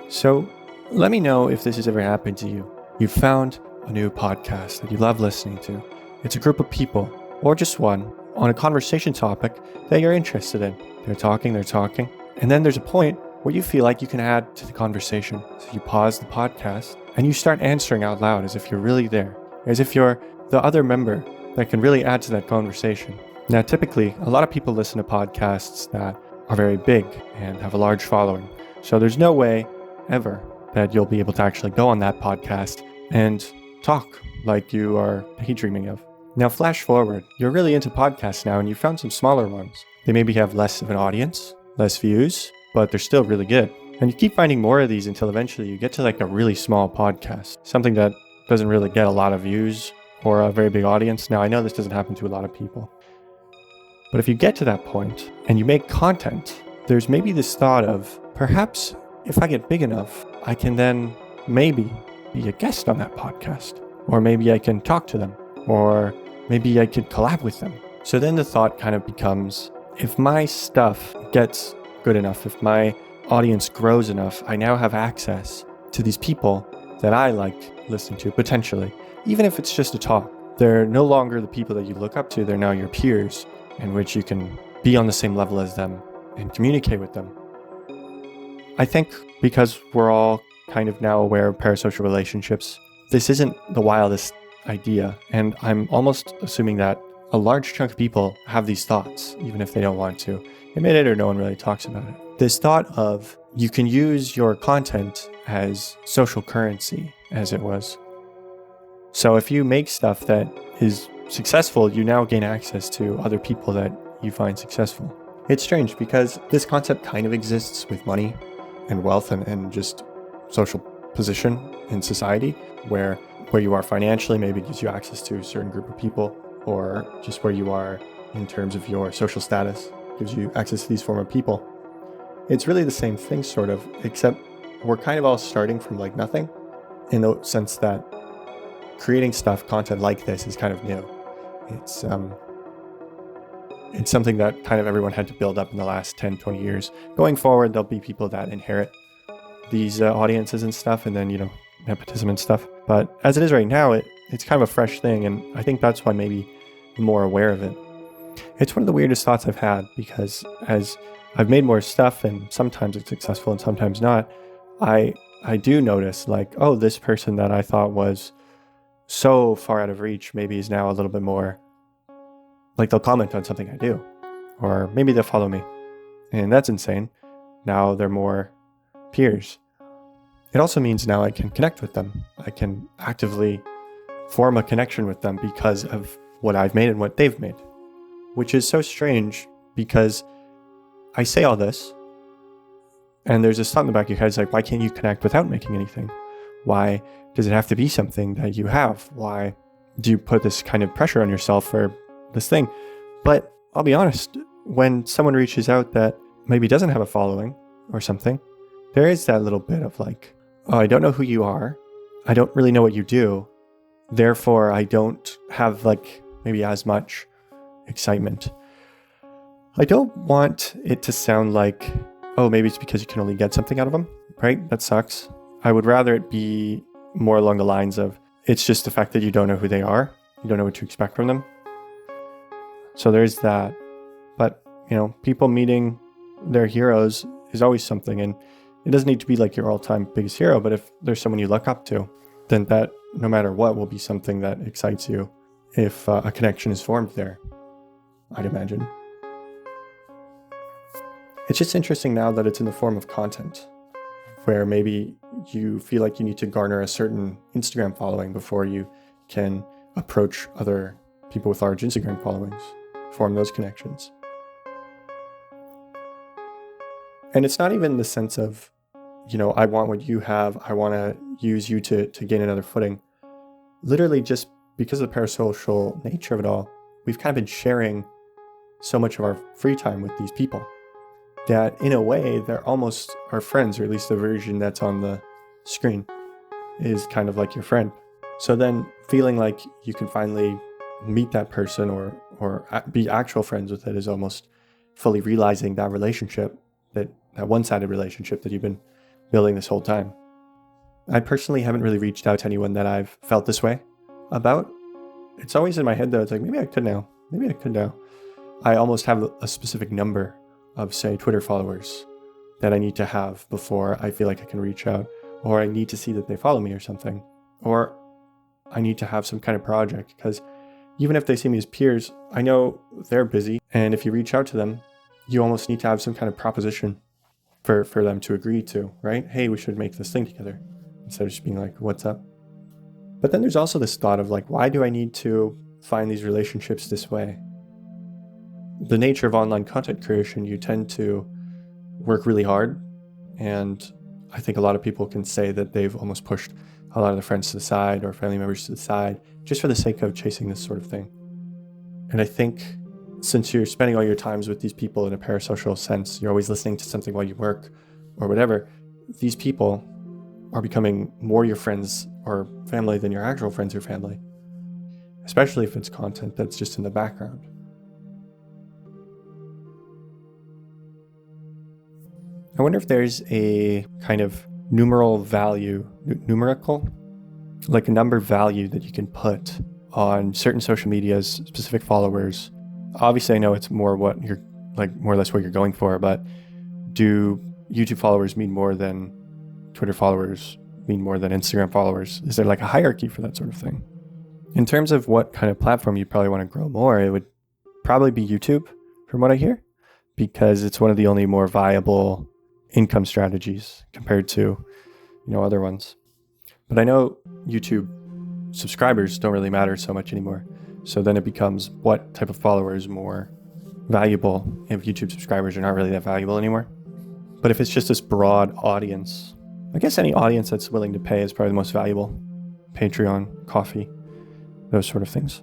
So let me know if this has ever happened to you. You've found a new podcast that you love listening to. It's a group of people, or just one, on a conversation topic that you're interested in. They're talking, and then there's a point where you feel like you can add to the conversation. So you pause the podcast and you start answering out loud as if you're really there, as if you're the other member that can really add to that conversation. Now, typically, a lot of people listen to podcasts that are very big and have a large following. So there's no way ever that you'll be able to actually go on that podcast and talk like you are daydreaming of. Now, flash forward, you're really into podcasts now and you found some smaller ones. They maybe have less of an audience, less views, but they're still really good. And you keep finding more of these until eventually you get to like a really small podcast, something that doesn't really get a lot of views or a very big audience. Now, I know this doesn't happen to a lot of people, but if you get to that point and you make content, there's maybe this thought of perhaps if I get big enough, I can then maybe be a guest on that podcast, or maybe I can talk to them, or maybe I could collab with them. So then the thought kind of becomes, if my stuff gets good enough, if my audience grows enough, I now have access to these people that I like listening to, potentially. Even if it's just a talk, they're no longer the people that you look up to, they're now your peers, in which you can be on the same level as them and communicate with them. I think because we're all kind of now aware of parasocial relationships, this isn't the wildest idea, and I'm almost assuming that a large chunk of people have these thoughts, even if they don't want to admit it or no one really talks about it. This thought of you can use your content as social currency, as it was. So if you make stuff that is successful, you now gain access to other people that you find successful. It's strange because this concept kind of exists with money and wealth and just social position in society, where you are financially maybe gives you access to a certain group of people, or just where you are in terms of your social status gives you access to these form of people. It's really the same thing sort of, except we're kind of all starting from like nothing, in the sense that creating content like this is kind of new. It's something that kind of everyone had to build up in the last 10, 20 years. Going forward, there'll be people that inherit these audiences and stuff, and then, nepotism and stuff. But as it is right now, it's kind of a fresh thing, and I think that's why maybe I'm more aware of it. It's one of the weirdest thoughts I've had, because as I've made more stuff, and sometimes it's successful and sometimes not, I do notice like, oh, this person that I thought was so far out of reach maybe is now a little bit more, like they'll comment on something I do, or maybe they'll follow me. And that's insane. Now they're more peers. It also means now I can connect with them. I can actively form a connection with them because of what I've made and what they've made, which is so strange because I say all this and there's this thought in the back of your head, it's like, why can't you connect without making anything? Why does it have to be something that you have? Why do you put this kind of pressure on yourself for this thing? But I'll be honest, when someone reaches out that maybe doesn't have a following or something, there is that little bit of like, oh, I don't know who you are. I don't really know what you do. Therefore, I don't have like maybe as much excitement. I don't want it to sound like, oh, maybe it's because you can only get something out of them, right? That sucks. I would rather it be more along the lines of, it's just the fact that you don't know who they are. You don't know what to expect from them. So there's that. But, people meeting their heroes is always something. And it doesn't need to be like your all-time biggest hero, but if there's someone you look up to, then that, no matter what, will be something that excites you if a connection is formed there, I'd imagine. It's just interesting now that it's in the form of content, where maybe you feel like you need to garner a certain Instagram following before you can approach other people with large Instagram followings, form those connections. And it's not even the sense of, I want what you have, I want to use you to gain another footing. Literally just because of the parasocial nature of it all, we've kind of been sharing so much of our free time with these people that in a way they're almost our friends, or at least the version that's on the screen is kind of like your friend. So then feeling like you can finally meet that person or be actual friends with it is almost fully realizing that relationship, that one-sided relationship that you've been building this whole time. I personally haven't really reached out to anyone that I've felt this way about. It's always in my head though, it's like, maybe I could now. I almost have a specific number of, say, Twitter followers that I need to have before I feel like I can reach out, or I need to see that they follow me or something, or I need to have some kind of project, because even if they see me as peers, I know they're busy, and if you reach out to them, you almost need to have some kind of proposition for them to agree to, right? Hey, we should make this thing together, instead of just being like, what's up? But then there's also this thought of like, why do I need to find these relationships this way? The nature of online content creation, you tend to work really hard. And I think a lot of people can say that they've almost pushed a lot of their friends to the side or family members to the side just for the sake of chasing this sort of thing. And I think since you're spending all your times with these people in a parasocial sense, you're always listening to something while you work or whatever, these people are becoming more your friends or family than your actual friends or family, especially if it's content that's just in the background. I wonder if there's a kind of numerical, like a number value that you can put on certain social medias, specific followers. Obviously, I know it's more what you're like, more or less what you're going for, but do YouTube followers mean more than Twitter followers, mean more than Instagram followers? Is there like a hierarchy for that sort of thing? In terms of what kind of platform you probably want to grow more, it would probably be YouTube, from what I hear, because it's one of the only more viable income strategies compared to, other ones. But I know YouTube subscribers don't really matter so much anymore. So then it becomes, what type of follower is more valuable if YouTube subscribers are not really that valuable anymore? But if it's just this broad audience, I guess any audience that's willing to pay is probably the most valuable. Patreon, Coffee, those sort of things.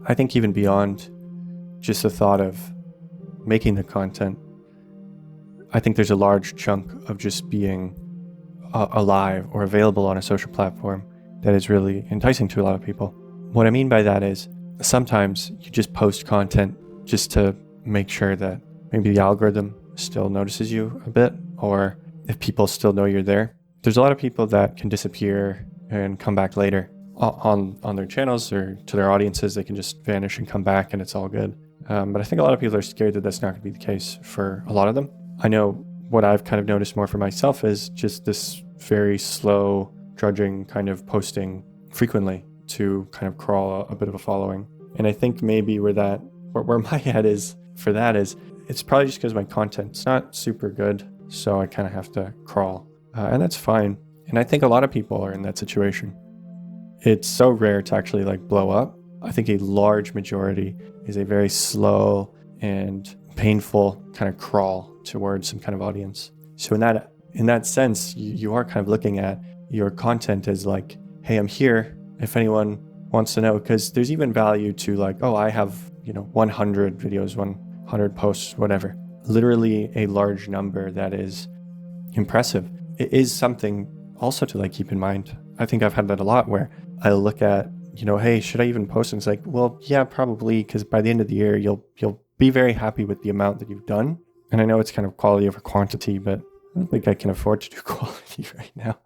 I think even beyond just the thought of making the content, I think there's a large chunk of just being alive or available on a social platform that is really enticing to a lot of people. What I mean by that is sometimes you just post content just to make sure that maybe the algorithm still notices you a bit, or if people still know you're there. There's a lot of people that can disappear and come back later on their channels or to their audiences. They can just vanish and come back and it's all good. But I think a lot of people are scared that that's not going to be the case for a lot of them. I know what I've kind of noticed more for myself is just this very slow, drudging kind of posting frequently to kind of crawl a bit of a following. And I think maybe where my head is for that is, it's probably just because my content's not super good, so I kind of have to crawl. And that's fine. And I think a lot of people are in that situation. It's so rare to actually like blow up. I think a large majority is a very slow and painful kind of crawl towards some kind of audience. So in that sense, you are kind of looking at your content as like, hey, I'm here if anyone wants to know, because there's even value to like, oh, I have, 100 videos, 100 posts, whatever. Literally a large number that is impressive. It is something also to like keep in mind. I think I've had that a lot where I look at, hey, should I even post? And it's like, well, yeah, probably, because by the end of the year, you'll be very happy with the amount that you've done. And I know it's kind of quality over quantity, but I don't think I can afford to do quality right now.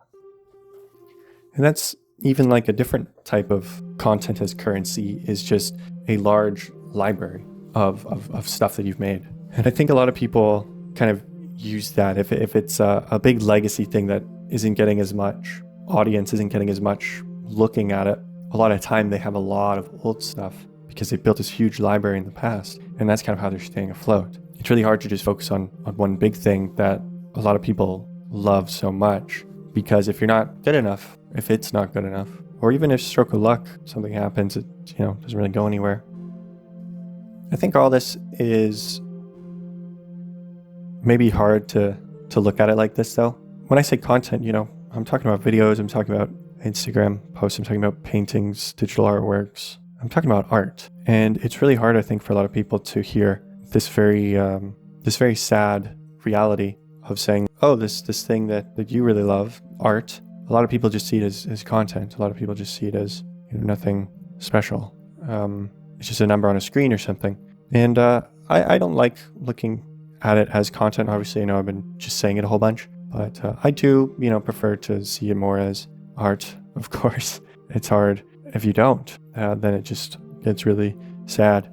And that's even like a different type of content as currency, is just a large library of stuff that you've made. And I think a lot of people kind of use that if it's a big legacy thing that isn't getting as much audience, isn't getting as much looking at it. A lot of time they have a lot of old stuff because they built this huge library in the past, and that's kind of how they're staying afloat. It's really hard to just focus on one big thing that a lot of people love so much, because if you're not good enough, if it's not good enough, or even if stroke of luck, something happens, it doesn't really go anywhere. I think all this is maybe hard to look at it like this though. When I say content, I'm talking about videos, I'm talking about Instagram posts, I'm talking about paintings, digital artworks, I'm talking about art. And it's really hard, I think, for a lot of people to hear this very sad reality of saying, oh, this thing that you really love, art. A lot of people just see it as content. A lot of people just see it as nothing special. It's just a number on a screen or something. And I don't like looking at it as content. Obviously, I know I've been just saying it a whole bunch, but I do, prefer to see it more as art, of course. It's hard if you don't, then it just gets really sad.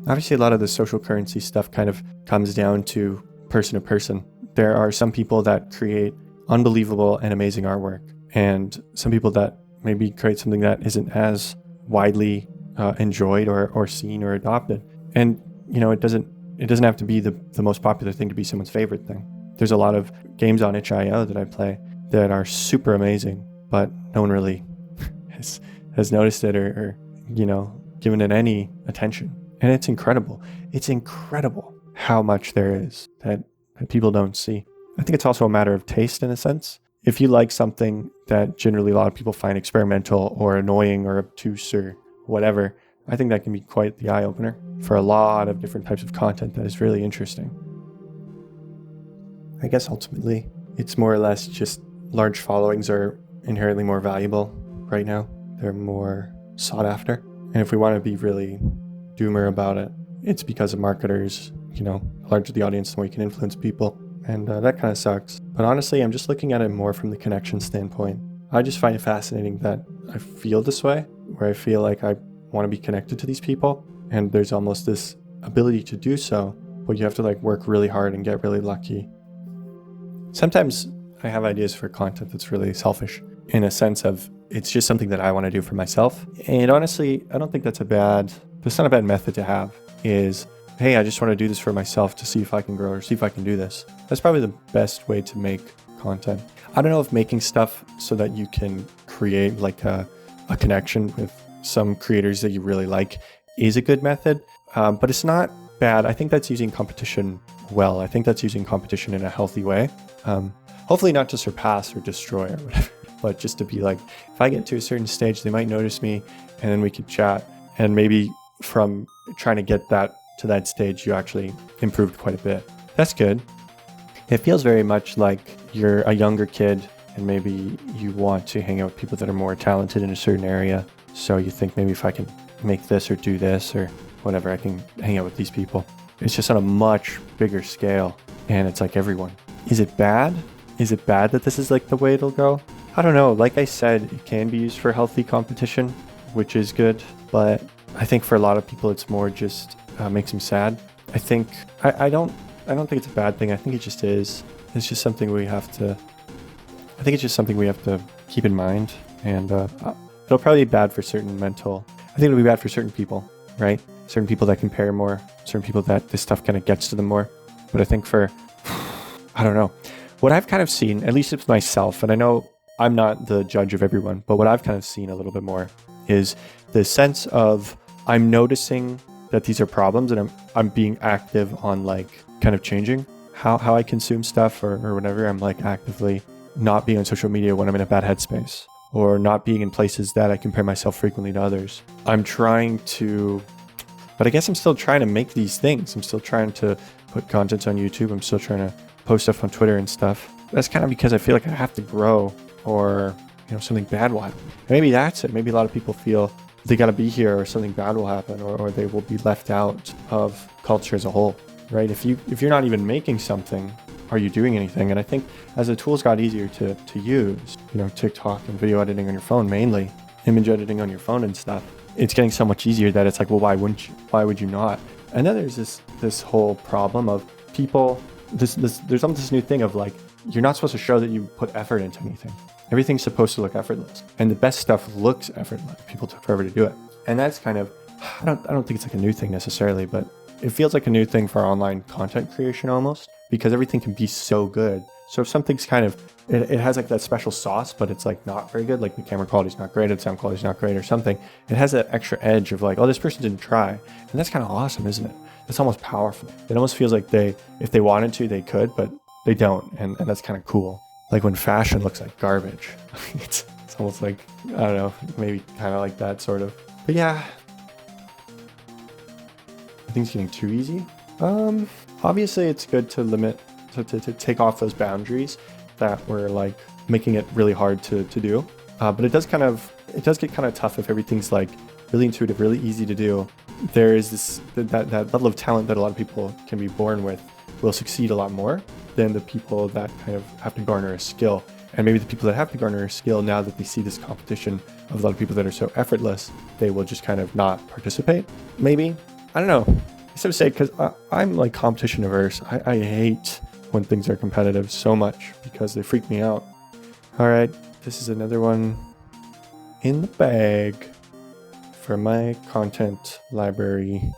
Obviously, a lot of the social currency stuff kind of comes down to person. There are some people that create unbelievable and amazing artwork, and some people that maybe create something that isn't as widely enjoyed or seen or adopted. And it doesn't have to be the most popular thing to be someone's favorite thing. There's a lot of games on itch.io that I play that are super amazing, but no one really has noticed it or given it any attention. And it's incredible. It's incredible how much there is that people don't see. I think it's also a matter of taste in a sense. If you like something that generally a lot of people find experimental or annoying or obtuse or whatever, I think that can be quite the eye-opener for a lot of different types of content that is really interesting. I guess ultimately, it's more or less just large followings are inherently more valuable right now. They're more sought after. And if we want to be really doomer about it, it's because of marketers. The larger the audience, the more you can influence people. And that kind of sucks. But honestly, I'm just looking at it more from the connection standpoint. I just find it fascinating that I feel this way, where I feel like I want to be connected to these people. And there's almost this ability to do so, but you have to work really hard and get really lucky. Sometimes I have ideas for content that's really selfish in a sense of it's just something that I want to do for myself. And honestly, I don't think that's not a bad method to have is, hey, I just want to do this for myself to see if I can grow or see if I can do this. That's probably the best way to make content. I don't know if making stuff so that you can create a connection with some creators that you really like is a good method, but it's not bad. I think that's using competition well. I think that's using competition in a healthy way. Hopefully not to surpass or destroy or whatever, but just to be if I get to a certain stage, they might notice me and then we could chat. And maybe from trying to get that to that stage, you actually improved quite a bit. That's good. It feels very much like you're a younger kid and maybe you want to hang out with people that are more talented in a certain area. So you think maybe if I can make this or do this or whatever, I can hang out with these people. It's just on a much bigger scale. And it's everyone. Is it bad? Is it bad that this is the way it'll go? I don't know. Like I said, it can be used for healthy competition, which is good. But I think for a lot of people, it's more just makes them sad. I think I don't think it's a bad thing. I think it just is. It's just something we have to. I think it's just something we have to keep in mind, and it'll probably be bad for certain mental. I think it'll be bad for certain people, right? Certain people that compare more. Certain people that this stuff kind of gets to them more. But I think I don't know. What I've kind of seen, at least with myself, and I know I'm not the judge of everyone, but what I've kind of seen a little bit more is the sense of I'm noticing that these are problems and I'm being active on kind of changing how I consume stuff or whatever. I'm actively not being on social media when I'm in a bad headspace or not being in places that I compare myself frequently to others. I'm trying to, but I guess I'm still trying to make these things. I'm still trying to put content on YouTube. I'm still trying to post stuff on Twitter and stuff. That's kind of because I feel like I have to grow or, something bad will happen. Maybe that's it. Maybe a lot of people feel they got to be here or something bad will happen or they will be left out of culture as a whole, right? If you're not even making something, are you doing anything? And I think as the tools got easier to use, TikTok and video editing on your phone, mainly image editing on your phone and stuff, it's getting so much easier that it's well, why wouldn't you? Why would you not? And then there's this whole problem of people, there's almost this new thing of you're not supposed to show that you put effort into anything. Everything's supposed to look effortless. And the best stuff looks effortless. People took forever to do it. And that's kind of, I don't think it's a new thing necessarily, but it feels like a new thing for online content creation almost, because everything can be so good. So if something's kind of, it has that special sauce, but it's not very good, the camera quality's not great, the sound quality's not great or something, it has that extra edge of oh, this person didn't try. And that's kind of awesome, isn't it? It's almost powerful. It almost feels like if they wanted to, they could, but they don't. And that's kind of cool. When fashion looks like garbage, it's almost I don't know, maybe kind of like that sort of. But yeah, I think it's getting too easy. Obviously it's good to limit, to take off those boundaries that were making it really hard to do. But it does get kind of tough if everything's really intuitive, really easy to do. there is that level of talent that a lot of people can be born with will succeed a lot more than the people that kind of have to garner a skill. And maybe the people that have to garner a skill, now that they see this competition of a lot of people that are so effortless, they will just kind of not participate. Maybe. I don't know. I sort of say, because I'm like competition averse. I hate when things are competitive so much because they freak me out. All right, this is another one in the bag for my content library.